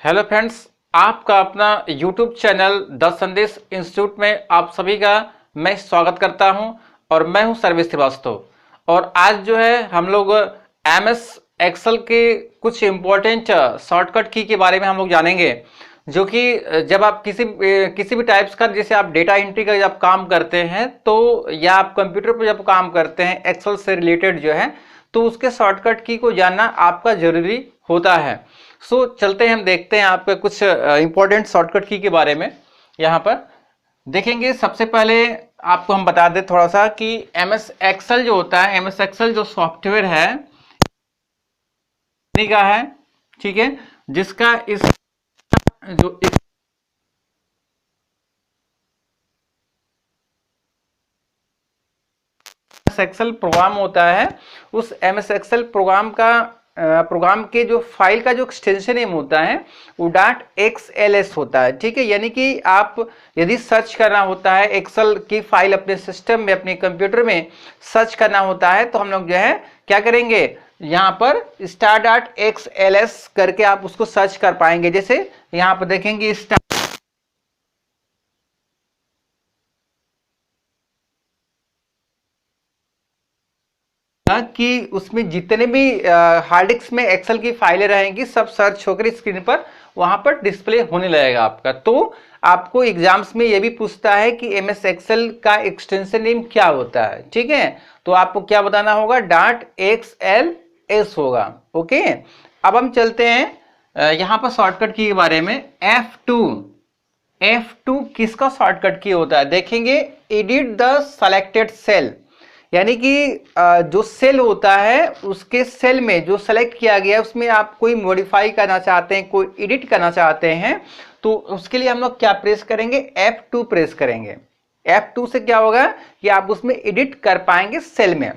Hello friends, आपका अपना YouTube channel the संदेश इंस्टीट्यूट में आप सभी का मैं स्वागत करता हूं और मैं हूं सर्वेश श्रीवास्तव। और आज जो है हम लोग एमएस एक्सेल के कुछ इम्पोर्टेंट शॉर्टकट की के बारे में हम लोग जानेंगे, जो कि जब आप किसी भी टाइप्स का जैसे आप डेटा एंट्री का जब काम करते हैं तो या आप कंप्यूटर पर जब काम करते हैं एक्सेल से रिलेटेड जो है, तो उसके शॉर्टकट की को जानना आपका जरूरी होता है। सो चलते हैं, हम देखते हैं आपके कुछ इंपॉर्टेंट शॉर्टकट की के बारे में। यहाँ पर देखेंगे, सबसे पहले आपको हम बता दें थोड़ा सा कि एमएस एक्सेल जो होता है, एमएस एक्सेल जो सॉफ्टवेयर है का है, ठीक है, जिसका इस जो एक्सेल प्रोग्राम होता है, उस एमएस एक्सेल प्रोग्राम के जो फाइल का जो एक्सटेंशन नेम होता है वो .xls होता है, ठीक है। यानी कि आप यदि सर्च करना होता है एक्सेल की फाइल अपने सिस्टम में, अपने कंप्यूटर में सर्च करना होता है, तो हम लोग जो है क्या करेंगे, यहाँ पर star.xls करके आप उसको सर्च कर पाएंगे। जैसे यहाँ पर देखेंगे कि उसमें जितने भी हार्ड डिस्क में एक्सेल की फाइलें रहेंगी सब सर्च होकर स्क्रीन पर वहां पर डिस्प्ले होने लगेगा आपका। तो आपको एग्जाम्स में ये भी पूछता है कि एमएस एक्सेल का एक्सटेंशन नेम क्या होता है, ठीक है। तो आपको क्या बताना होगा, .xls होगा। ओके, अब हम चलते हैं यहाँ पर शॉर्टकट की के बारे में। F2 किसका शॉर्टकट की होता है, देखेंगे एडिट द सेलेक्टेड सेल, यानी कि जो सेल होता है उसके सेल में जो सेलेक्ट किया गया है उसमें आप कोई मॉडिफाई करना चाहते हैं, कोई एडिट करना चाहते हैं, तो उसके लिए हम लोग क्या प्रेस करेंगे, F2 प्रेस करेंगे। F2 से क्या होगा कि आप उसमें एडिट कर पाएंगे सेल में।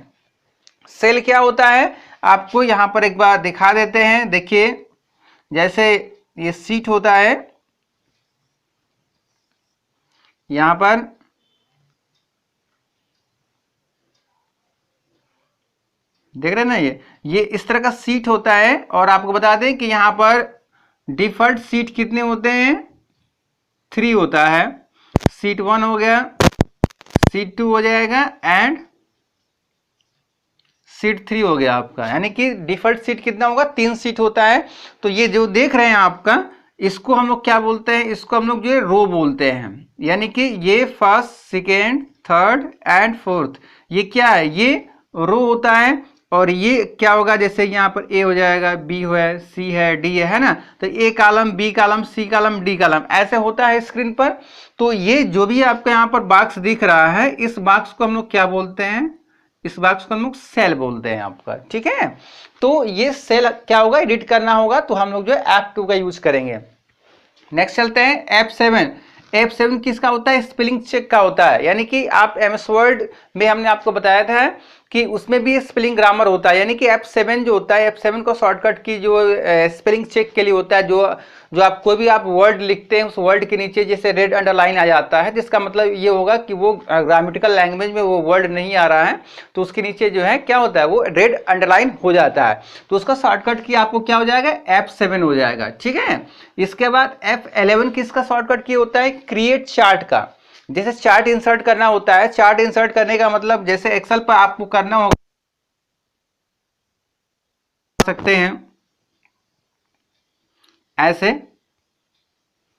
सेल क्या होता है आपको यहां पर एक बार दिखा देते हैं। देखिए, जैसे ये सीट होता है, यहां पर देख रहे हैं ना, ये इस तरह का सीट होता है। और आपको बता दें कि यहां पर डिफॉल्ट सीट कितने होते हैं, 3 होता है। सीट 1 हो गया, सीट 2 हो जाएगा एंड सीट 3 हो गया आपका। यानी कि डिफॉल्ट सीट कितना होगा, 3 सीट होता है। तो ये जो देख रहे हैं आपका, इसको हम लोग क्या बोलते हैं, इसको हम लोग जो है रो बोलते हैं। यानी कि ये first, second, third and fourth, ये क्या है, ये रो होता है। और ये क्या होगा, जैसे यहाँ पर ए हो जाएगा, बी है, सी है, डी है ना। तो A column, B column, C column, D column, ऐसे होता है स्क्रीन पर। तो ये जो भी आपको यहाँ पर बॉक्स दिख रहा है, इस बॉक्स को हम लोग क्या बोलते हैं, इस बॉक्स को हम लोग सेल बोलते हैं आपका, ठीक है। तो ये सेल क्या होगा, एडिट करना होगा, तो हम लोग जो है F2 का यूज करेंगे। नेक्स्ट चलते हैं F7। F7 किसका होता है, स्पेलिंग चेक का होता है। यानी कि आप एमएस वर्ड में हमने आपको बताया था कि उसमें भी स्पेलिंग ग्रामर होता है। यानी कि F7 जो होता है, F7 को शॉर्टकट की जो स्पेलिंग चेक के लिए होता है। जो आप कोई भी आप वर्ड लिखते हैं, उस वर्ड के नीचे जैसे रेड अंडरलाइन आ जाता है, जिसका मतलब ये होगा कि वो ग्रामेटिकल लैंग्वेज में वो वर्ड नहीं आ रहा है, तो उसके नीचे जो है क्या होता है, वो रेड अंडरलाइन हो जाता है। तो उसका शॉर्टकट की आपको क्या हो जाएगा, F7 हो जाएगा, ठीक है। इसके बाद F11 किसका शॉर्टकट की होता है, क्रिएट चार्ट का। जैसे चार्ट इंसर्ट करना होता है, चार्ट इंसर्ट करने का मतलब जैसे एक्सेल पर आपको करना होगा, सकते हैं ऐसे।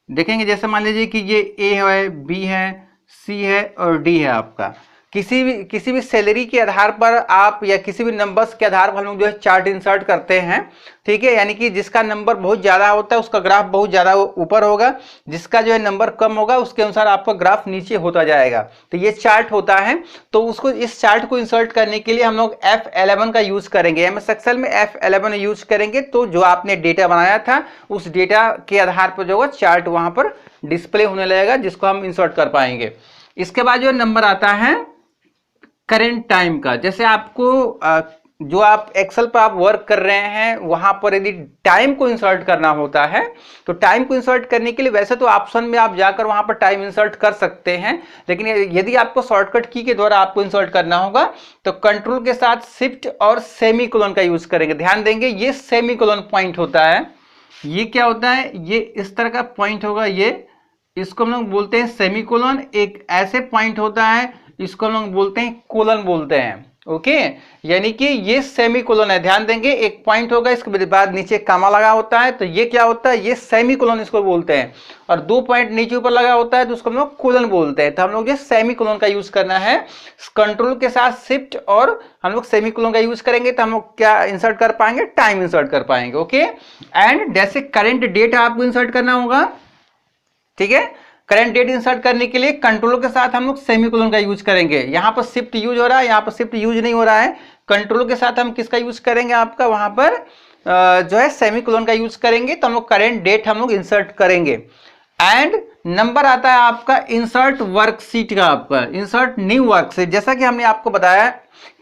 देखेंगे जैसे मान लीजिए कि ये ए है, बी है, सी है और डी है आपका। किसी भी सैलरी के आधार पर आप या किसी भी नंबर्स के आधार पर हम लोग जो है चार्ट इंसर्ट करते हैं, ठीक है। यानी कि जिसका नंबर बहुत ज़्यादा होता है उसका ग्राफ बहुत ज़्यादा ऊपर होगा, जिसका जो है नंबर कम होगा उसके अनुसार आपका ग्राफ नीचे होता जाएगा। तो ये चार्ट होता है। तो उसको, इस चार्ट को इंसर्ट करने के लिए हम लोग F11 का यूज करेंगे, एमएस एक्सेल में F11 यूज करेंगे। तो जो आपने डेटा बनाया था उस डेटा के आधार पर जो होगा चार्ट वहां पर डिस्प्ले होने लगेगा, जिसको हम इंसर्ट कर पाएंगे। इसके बाद जो नंबर आता है करेंट टाइम का। जैसे आपको जो आप एक्सेल पर आप वर्क कर रहे हैं वहां पर यदि टाइम को इंसर्ट करना होता है, तो टाइम को इंसर्ट करने के लिए वैसे तो ऑप्शन में आप जाकर वहां पर टाइम इंसर्ट कर सकते हैं, लेकिन यदि आपको शॉर्टकट की के द्वारा आपको इंसर्ट करना होगा तो कंट्रोल के साथ शिफ्ट और सेमीकोलन का यूज करेंगे। ध्यान देंगे, ये सेमीकोलन पॉइंट होता है, ये क्या होता है, ये इस तरह का पॉइंट होगा, ये इसको हम लोग बोलते हैं सेमीकोलन। एक ऐसे पॉइंट होता है, इसको हम लोग बोलते हैं कोलन बोलते हैं। ओके, यानी कि ये सेमीकोलन है, ध्यान देंगे, एक पॉइंट होगा, इसके बाद नीचे कामा लगा होता है, तो ये क्या होता है, ये सेमीकोलन इसको बोलते हैं। और 2 पॉइंट नीचे ऊपर लगा होता है तो उसको हम लोग कोलन बोलते हैं। तो हम लोग ये सेमीकोलन का यूज करना है, कंट्रोल के साथ शिफ्ट, और हम लोग सेमीकोलन का यूज करेंगे तो हम लोग क्या इंसर्ट कर पाएंगे, टाइम इंसर्ट कर पाएंगे। ओके, एंड जैसे करंट डेट आपको इंसर्ट करना होगा, ठीक है, करंट डेट इंसर्ट करने के लिए कंट्रोल के साथ हम लोग सेमीकोलन का यूज करेंगे। यहां पर शिफ्ट यूज हो रहा है, यहां पर शिफ्ट यूज नहीं हो रहा है। कंट्रोल के साथ हम किसका यूज करेंगे, आपका वहां पर जो है सेमीकोलन का यूज करेंगे, तो हम लोग करंट डेट हम लोग इंसर्ट करेंगे। एंड नंबर आता है आपका इंसर्ट वर्कशीट का, आपका इंसर्ट न्यू वर्कशीट। जैसा कि हमने आपको बताया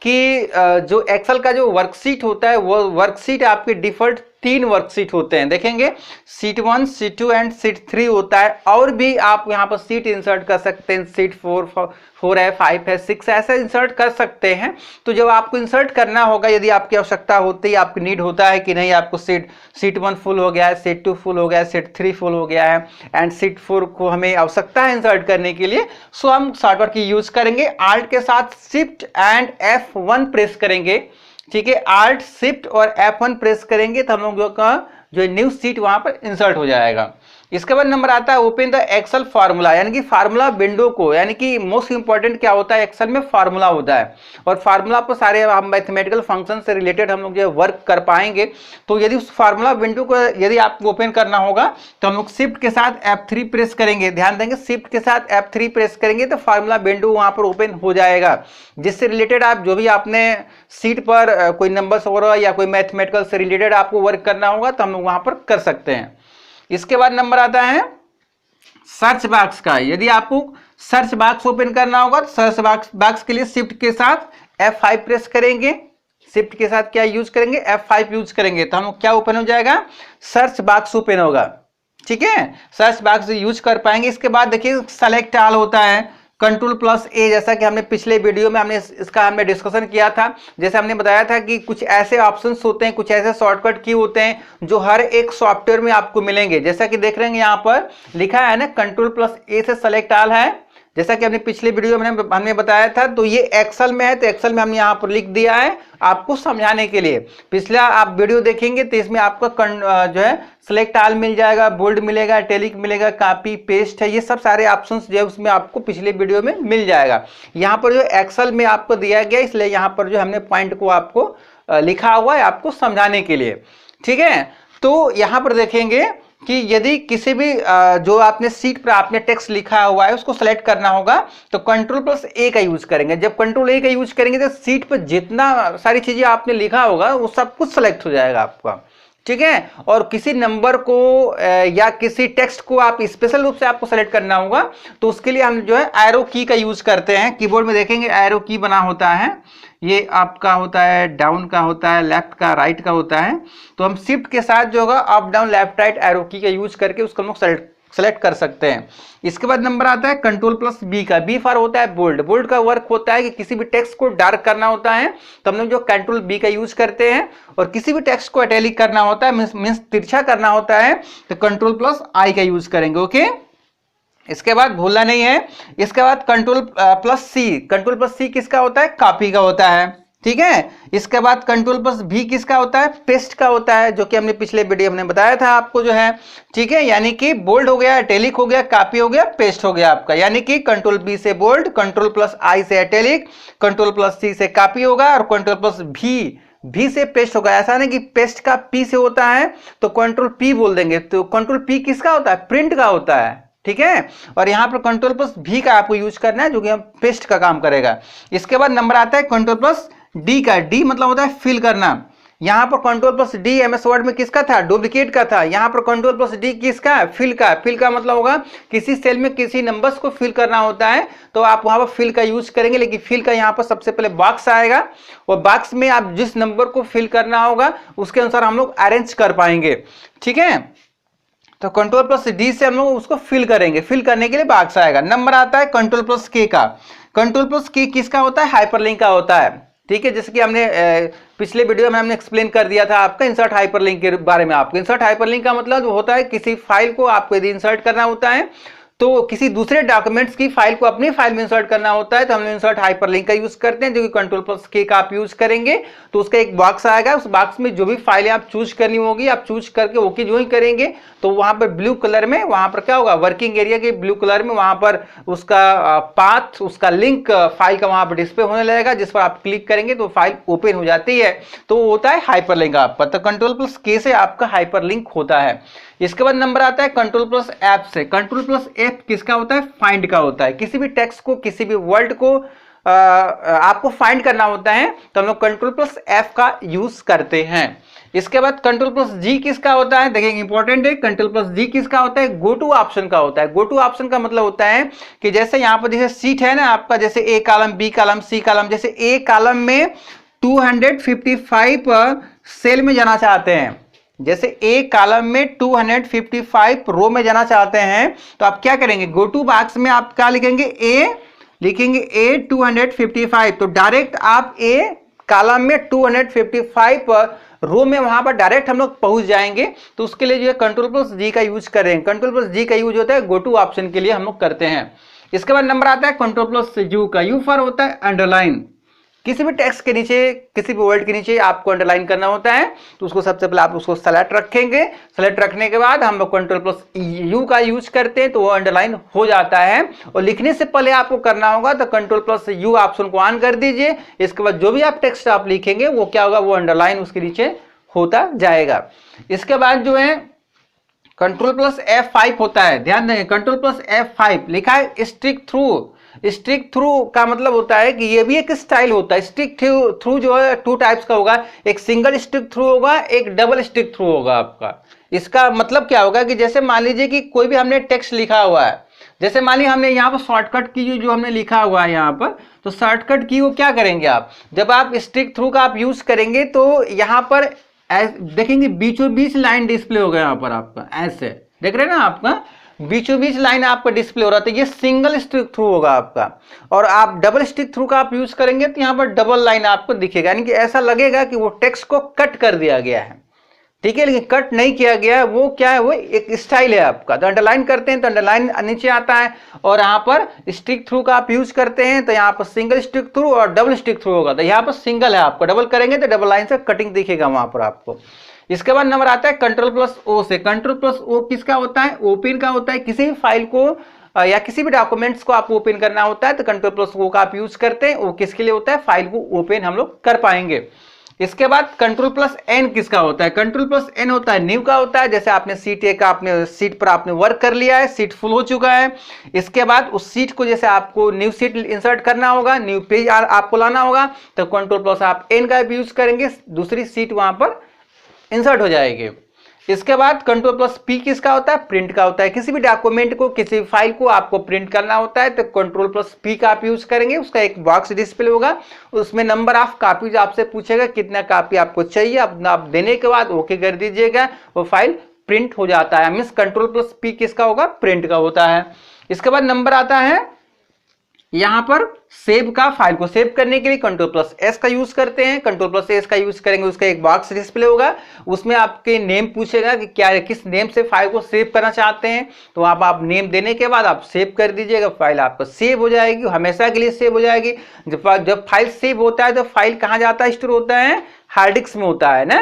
कि जो एक्सेल का जो वर्कशीट होता है, वो वर्कशीट आपके डिफॉल्ट 3 वर्कशीट होते हैं, देखेंगे शीट 1, शीट 2 एंड शीट 3 होता है। और भी आप यहाँ पर शीट इंसर्ट कर सकते हैं, शीट 4 है, 5 है, 6 ऐसा इंसर्ट कर सकते हैं। तो जब आपको इंसर्ट करना होगा, यदि आपकी आवश्यकता होती है, आपकी नीड होता है कि नहीं आपको शीट 1 फुल हो गया है, शीट 2 फुल हो गया है, शीट 3 फुल हो गया है, एंड शीट 4 को हमें आवश्यकता है इंसर्ट करने के लिए, सो हम शॉर्टकट की यूज करेंगे, आल्ट के साथ शिफ्ट एंड F1 प्रेस करेंगे। ठीक है, आल्ट शिफ्ट और F1 प्रेस करेंगे तो हम लोग का जो न्यू शीट वहां पर इंसर्ट हो जाएगा। इसके बाद नंबर आता है ओपन द एक्सेल फार्मूला, यानी कि फार्मूला विंडो को, यानी कि मोस्ट इंपॉर्टेंट क्या होता है एक्सेल में, फार्मूला होता है। और फार्मूला पर सारे हम मैथमेटिकल फंक्शन से रिलेटेड हम लोग जो वर्क कर पाएंगे। तो यदि उस फार्मूला विंडो को यदि आपको ओपन करना होगा तो हम लोग शिफ्ट के साथ F3 प्रेस करेंगे, ध्यान देंगे, शिफ्ट के साथ F3 प्रेस करेंगे तो फार्मूला विंडो वहां पर ओपन हो जाएगा, जिससे रिलेटेड आप जो भी आपने शीट पर कोई नंबर्स वगैरह या कोई मैथमेटिकल से रिलेटेड आपको वर्क करना होगा तो हम लोग वहां पर कर सकते हैं। इसके बाद नंबर आता है सर्च बॉक्स का। यदि आपको सर्च बॉक्स ओपन करना होगा तो सर्च बॉक्स के लिए शिफ्ट के साथ F5 प्रेस करेंगे, शिफ्ट के साथ क्या यूज करेंगे, F5 यूज करेंगे, तो हम क्या ओपन हो जाएगा, सर्च बॉक्स ओपन होगा। ठीक है, सर्च बॉक्स यूज कर पाएंगे। इसके बाद देखिए सेलेक्ट ऑल होता है, Ctrl+A, जैसा कि हमने पिछले वीडियो में हमने इसका डिस्कशन किया था। जैसे हमने बताया था कि कुछ ऐसे ऑप्शंस होते हैं, कुछ ऐसे शॉर्टकट की होते हैं जो हर एक सॉफ्टवेयर में आपको मिलेंगे। जैसा कि देख रहे हैं यहाँ पर लिखा है ना, Ctrl+A से सेलेक्ट ऑल है, जैसा कि हमने पिछले वीडियो में हमने बताया था। तो ये एक्सेल में है, तो एक्सेल में हमने यहाँ पर लिख दिया है आपको समझाने के लिए। पिछला आप वीडियो देखेंगे तो इसमें आपका जो है सेलेक्ट ऑल मिल जाएगा, बोल्ड मिलेगा, इटैलिक मिलेगा, कॉपी पेस्ट है, ये सब सारे ऑप्शंस जो है उसमें आपको पिछले वीडियो में मिल जाएगा। यहाँ पर जो एक्सेल में आपको दिया गया, इसलिए यहाँ पर जो हमने पॉइंट को आपको लिखा हुआ है आपको समझाने के लिए। ठीक है, तो यहाँ पर देखेंगे कि यदि किसी भी जो आपने सीट पर आपने टेक्स्ट लिखा हुआ है उसको सेलेक्ट करना होगा तो Ctrl+A का यूज करेंगे। जब Ctrl+A का यूज करेंगे तो सीट पर जितना सारी चीजें आपने लिखा होगा वो सब कुछ सेलेक्ट हो जाएगा आपका। ठीक है, और किसी नंबर को या किसी टेक्स्ट को आप स्पेशल रूप से आपको सेलेक्ट करना होगा तो उसके लिए हम जो है एरो की का यूज करते हैं। कीबोर्ड में देखेंगे एरो की बना होता है, ये आपका होता है डाउन का होता है, लेफ्ट का, राइट का होता है। तो हम शिफ्ट के साथ जो होगा up down left right arrow की का यूज करके उसको हम लोग सेलेक्ट कर सकते हैं। इसके बाद नंबर आता है Ctrl+B का। बी फॉर होता है बोल्ड। बोल्ड का वर्क होता है कि किसी भी टेक्स्ट को डार्क करना होता है तो हम लोग जो Ctrl+B का यूज करते हैं, और किसी भी टेक्स्ट को इटैलिक करना होता है, मींस तिरछा करना होता है, तो Ctrl+I का यूज करेंगे। ओके, इसके बाद भूलना नहीं है। इसके बाद Ctrl+C। Ctrl+C किसका होता है, कॉपी का होता है। ठीक है, इसके बाद Ctrl+V किसका होता है, पेस्ट का होता है, जो कि हमने पिछले वीडियो में बताया था आपको जो है। ठीक है, यानी कि बोल्ड हो गया, इटैलिक हो गया, कॉपी हो गया, पेस्ट हो गया आपका। यानी कि Ctrl+B से बोल्ड, Ctrl+I से इटैलिक, Ctrl+C से कॉपी होगा, और Ctrl+V से पेस्ट होगा। ऐसा नहीं कि पेस्ट का P से होता है तो Ctrl+P बोल देंगे, तो Ctrl+P किसका होता है, प्रिंट का होता है। ठीक है, और यहां पर Ctrl+V का आपको यूज करना है जो कि हम पेस्ट का काम करेगा। इसके बाद नंबर आता है Ctrl+D का। D मतलब होता है फिल करना। यहां पर Ctrl+D MS वर्ड में किसका था, डुप्लीकेट का था। यहां पर Ctrl+D किसका है, फिल का। फिल का मतलब होगा किसी सेल में किसी नंबर्स को फिल करना होता है तो आप वहां पर फिल का यूज करेंगे। लेकिन फिल का यहां पर सबसे पहले बॉक्स आएगा, और बॉक्स में आप जिस नंबर को फिल करना होगा उसके अनुसार हम लोग अरेंज कर पाएंगे। ठीक है, तो Ctrl+D से हम लोग उसको फिल करेंगे। फिल करने के लिए बॉक्स आएगा। नंबर आता है Ctrl+K का। Ctrl+K किसका होता है, हाइपरलिंक का होता है। ठीक है, जैसे कि हमने पिछले वीडियो में हमने एक्सप्लेन कर दिया था आपका इंसर्ट हाइपरलिंक के बारे में। आपको इंसर्ट हाइपरलिंक का मतलब होता है किसी फाइल को आपको यदि इंसर्ट करना होता है तो किसी दूसरे डॉक्यूमेंट्स की फाइल को अपनी फाइल में इंसर्ट करना होता है तो हम लोग इंसर्ट हाइपरलिंक का यूज करते हैं, जो कि Ctrl+K का आप यूज करेंगे तो उसका एक बॉक्स आएगा, उस बॉक्स में जो भी फाइलें आप चूज करनी होगी आप चूज करके ओके जो ही करेंगे तो वहां पर ब्लू कलर में वहां पर क्या होगा, वर्किंग एरिया के ब्लू कलर में वहां पर उसका पाथ, उसका लिंक फाइल का वहां पर डिस्प्ले होने लगेगा, जिस पर आप क्लिक करेंगे तो फाइल ओपन हो जाती है, तो वो होता है हाइपरलिंक आपका। तो Ctrl+K से आपका हाइपरलिंक होता है। इसके बाद नंबर आता है Ctrl+F से। Ctrl+F किसका होता है, फाइंड का होता है। किसी भी टेक्स्ट को, किसी भी वर्ड को आपको फाइंड करना होता है तो हम लोग Ctrl+F का यूज करते हैं। इसके बाद Ctrl+G किसका होता है, देखिए इंपॉर्टेंट है, Ctrl+G किसका होता है, गो टू ऑप्शन का होता है। गो टू ऑप्शन का मतलब होता है कि जैसे यहाँ पर जैसे सीट है ना आपका, जैसे A column, B column, C column, जैसे ए कॉलम में 255 सेल में जाना चाहते हैं, जैसे ए कॉलम में 255 रो में जाना चाहते हैं तो आप क्या करेंगे, गो टू बॉक्स में आप क्या लिखेंगे, लिखेंगे ए 255, तो डायरेक्ट आप ए कॉलम में 255 रो में वहां पर डायरेक्ट हम लोग पहुंच जाएंगे। तो उसके लिए जो है Ctrl+G का यूज करेंगे। Ctrl+G का यूज होता है गो टू ऑप्शन के लिए हम लोग करते हैं। इसके बाद नंबर आता है Ctrl+U का। यू फॉर होता है अंडरलाइन। किसी भी टेक्स्ट के नीचे, किसी भी वर्ड के नीचे आपको अंडरलाइन करना होता है तो उसको सबसे पहले आप उसको सेलेक्ट रखेंगे। सेलेक्ट रखने के बाद हम लोग Ctrl+U का यूज करते हैं तो वो अंडरलाइन हो जाता है। और लिखने से पहले आपको करना होगा तो Ctrl+U ऑप्शन को ऑन कर दीजिए। इसके बाद जो भी आप टेक्स्ट आप लिखेंगे वो क्या होगा, वो अंडरलाइन उसके नीचे होता जाएगा। इसके बाद जो है Ctrl+F5 होता है, ध्यान देंगे Ctrl+F5 लिखा है स्ट्रिक थ्रू। स्ट्रिक थ्रू का मतलब होता है कि ये भी एक स्टाइल होता है। स्ट्रिक थ्रू जो है टू टाइप्स का होगा, एक सिंगल स्ट्रिक थ्रू होगा, एक डबल स्ट्रिक थ्रू होगा आपका। इसका मतलब क्या होगा कि जैसे मान लीजिए कि कोई भी हमने टेक्स्ट लिखा हुआ है, जैसे मान लीजिए हमने यहाँ पर शॉर्टकट की जो हमने लिखा हुआ है यहाँ पर, तो शॉर्टकट की वो क्या करेंगे आप, जब आप स्ट्रिक थ्रू का आप यूज करेंगे तो यहाँ पर देखेंगे बीचों बीच लाइन डिस्प्ले होगा। यहाँ पर आपका ऐसे देख रहे हैं ना, आपका बीचों बीच लाइन आपका डिस्प्ले हो रहा था, ये सिंगल स्ट्रिक थ्रू होगा आपका। और आप डबल स्ट्रिक थ्रू का आप यूज करेंगे तो यहाँ पर डबल लाइन आपको दिखेगा, यानी कि ऐसा लगेगा कि वो टेक्स्ट को कट कर दिया गया है, ठीक है, लेकिन कट नहीं किया गया है। वो क्या है, वो एक स्टाइल है आपका। तो अंडरलाइन करते हैं तो अंडरलाइन नीचे आता है, और यहाँ पर स्ट्रिक थ्रू का आप यूज करते हैं तो यहाँ पर सिंगल स्ट्रिक थ्रू और डबल स्ट्रिक थ्रू होगा। तो यहाँ पर सिंगल है, आपको डबल करेंगे तो डबल लाइन से कटिंग दिखेगा वहां पर आपको। इसके बाद नंबर आता है Ctrl+O से। Ctrl+O किसका होता है, ओपन का होता है। किसी भी फाइल को या किसी भी डॉक्यूमेंट्स को आप ओपन करना होता है तो Ctrl+O का आप यूज करते हैं। वो किसके लिए होता है, फाइल को ओपन हम लोग कर पाएंगे। इसके बाद Ctrl+N किसका होता है, Ctrl+N होता है न्यू का होता है। जैसे आपने सीट ए का, आपने सीट पर आपने वर्क कर लिया है, सीट फुल हो चुका है, इसके बाद उस सीट को जैसे आपको न्यू सीट इंसर्ट करना होगा, न्यू पेज आपको लाना होगा तो Ctrl+N का भी यूज करेंगे, दूसरी सीट वहां पर इंसर्ट हो जाएगी। इसके बाद Ctrl+P किसका होता है, प्रिंट का होता है। किसी भी डॉक्यूमेंट को, किसी भी फाइल को आपको प्रिंट करना होता है तो Ctrl+P का आप यूज करेंगे। उसका एक बॉक्स डिस्प्ले होगा, उसमें नंबर ऑफ कॉपीज आपसे पूछेगा कितना कॉपी आपको चाहिए, आप देने के बाद ओके कर दीजिएगा, वो फाइल प्रिंट हो जाता है। मीन्स Ctrl+P किसका होगा, प्रिंट का होता है। इसके बाद नंबर आता है यहां पर सेव का। फाइल को सेव करने के लिए Ctrl+S का यूज करते हैं। Ctrl+S का यूज करेंगे, उसका एक बॉक्स डिस्प्ले होगा, उसमें आपके नेम पूछेगा कि क्या, किस नेम से फाइल को सेव करना चाहते हैं, तो आप नेम देने के बाद आप सेव कर दीजिएगा, फाइल आपका सेव हो जाएगी, हमेशा के लिए सेव हो जाएगी। जब फाइल सेव होता है तो फाइल कहाँ जाता है, स्टोर होता है, हार्ड डिस्क में होता है ना।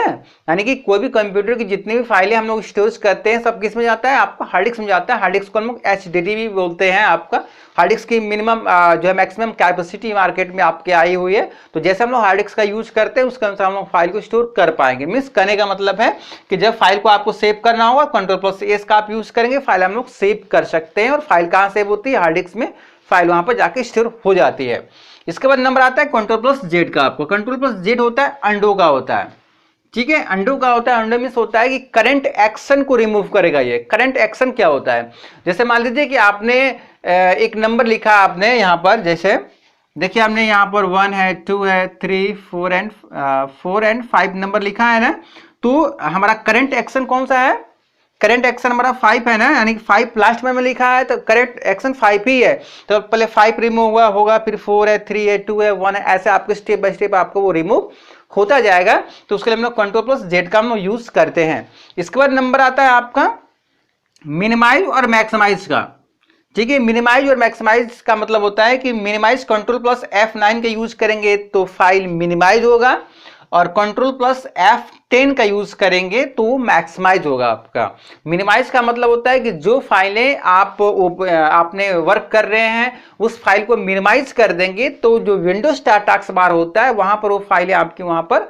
यानी कि कोई भी कंप्यूटर की जितनी भी फाइलें हम लोग स्टोरेज करते हैं सब किस में जाता है, आपका हार्ड डिस्क में जाता है। हार्ड डिस्क को हम लोग HDD भी बोलते हैं। आपका हार्ड डिस्क की मिनिमम जो है मैक्सिमम कैपेसिटी मार्केट में आपके आई हुई है, तो जैसे हम लोग हार्ड डिस्क का यूज करते हैं उसके अनुसार हम लोग फाइल को स्टोर कर पाएंगे। मीन्स कहने का मतलब है कि जब फाइल को आपको सेव करना होगा Ctrl+S का आप यूज करेंगे, फाइल हम लोग सेव कर सकते हैं। और फाइल कहाँ सेव होती है, हार्ड डिस्क में फाइल वहां पर जाके स्टोर हो जाती है। इसके बाद नंबर आता है Ctrl+Z का। आपको Ctrl+Z होता है अंडो का होता है, ठीक है, अंडो का होता है। अंडो मीन्स होता है कि करंट एक्शन को रिमूव करेगा। ये करंट एक्शन क्या होता है, जैसे मान लीजिए कि आपने एक नंबर लिखा आपने यहाँ पर, जैसे देखिए हमने यहाँ पर 1 है, 2 है, 3, 4 एंड 5 नंबर लिखा है ना, तो हमारा करंट एक्शन कौन सा है, करेंट एक्शन हमारा 5 है ना, यानी 5 लास्ट में लिखा है तो करेंट एक्शन 5 ही है। तो पहले 5 रिमूव हुआ होगा, फिर 4 है, 3 है, 2 है, 1 है, ऐसे आपके स्टेप बाय स्टेप आपको वो रिमूव होता जाएगा। तो उसके लिए हम लोग कंट्रोल प्लस जेड का हम लोग यूज करते हैं। इसके बाद नंबर आता है आपका मिनिमाइज और मैक्सिमाइज का। ठीक है, मिनिमाइज और मैक्सिमाइज का मतलब होता है कि मिनिमाइज कंट्रोल प्लस F9 का यूज करेंगे तो फाइल मिनिमाइज होगा, और कंट्रोल प्लस F10 का यूज करेंगे तो मैक्सिमाइज होगा आपका। मिनिमाइज का मतलब होता है कि जो फाइलें आपने वर्क कर रहे हैं उस फाइल को मिनिमाइज कर देंगे तो जो विंडोज टास्क बार होता है वहां पर वो फाइलें आपकी वहां पर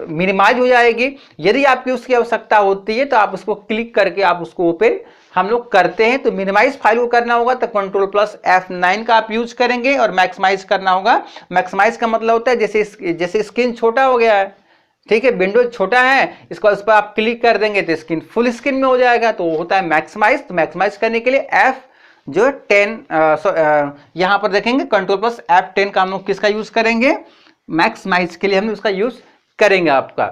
मिनिमाइज हो जाएगी। यदि आपकी उसकी आवश्यकता होती है तो आप उसको क्लिक करके आप उसको ओपन हम लोग करते हैं। तो मिनिमाइज फाइल को करना होगा तो कंट्रोल प्लस F9 का आप यूज करेंगे, और मैक्सिमाइज करना होगा, मैक्सिमाइज का मतलब होता है जैसे स्क्रीन छोटा हो गया है, ठीक है, विंडोज छोटा है, इसको उस पर आप क्लिक कर देंगे तो स्क्रीन फुल स्क्रीन में हो जाएगा, तो होता है मैक्सिमाइज। तो मैक्सिमाइज करने के लिए F जो 10 यहां पर देखेंगे कंट्रोल प्लस F10 का हम लोग किसका यूज करेंगे, मैक्सिमाइज के लिए हम उसका यूज करेंगे आपका।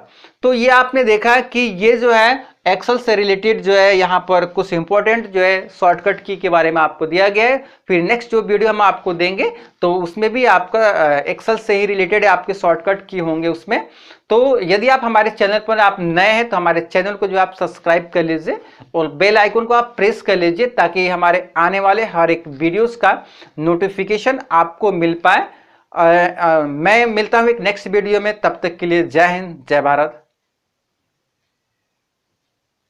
तो ये आपने देखा कि ये जो है एक्सेल से रिलेटेड जो है यहाँ पर कुछ इंपॉर्टेंट जो है शॉर्टकट की के बारे में आपको दिया गया है। फिर नेक्स्ट जो वीडियो हम आपको देंगे तो उसमें भी आपका एक्सेल से ही रिलेटेड आपके शॉर्टकट की होंगे उसमें। तो यदि आप हमारे चैनल पर आप नए हैं तो हमारे चैनल को जो आप सब्सक्राइब कर लीजिए और बेल आइकन को आप प्रेस कर लीजिए ताकि हमारे आने वाले हर एक वीडियोस का नोटिफिकेशन आपको मिल पाए। मैं मिलता हूं एक नेक्स्ट वीडियो में, तब तक के लिए जय हिंद, जय भारत।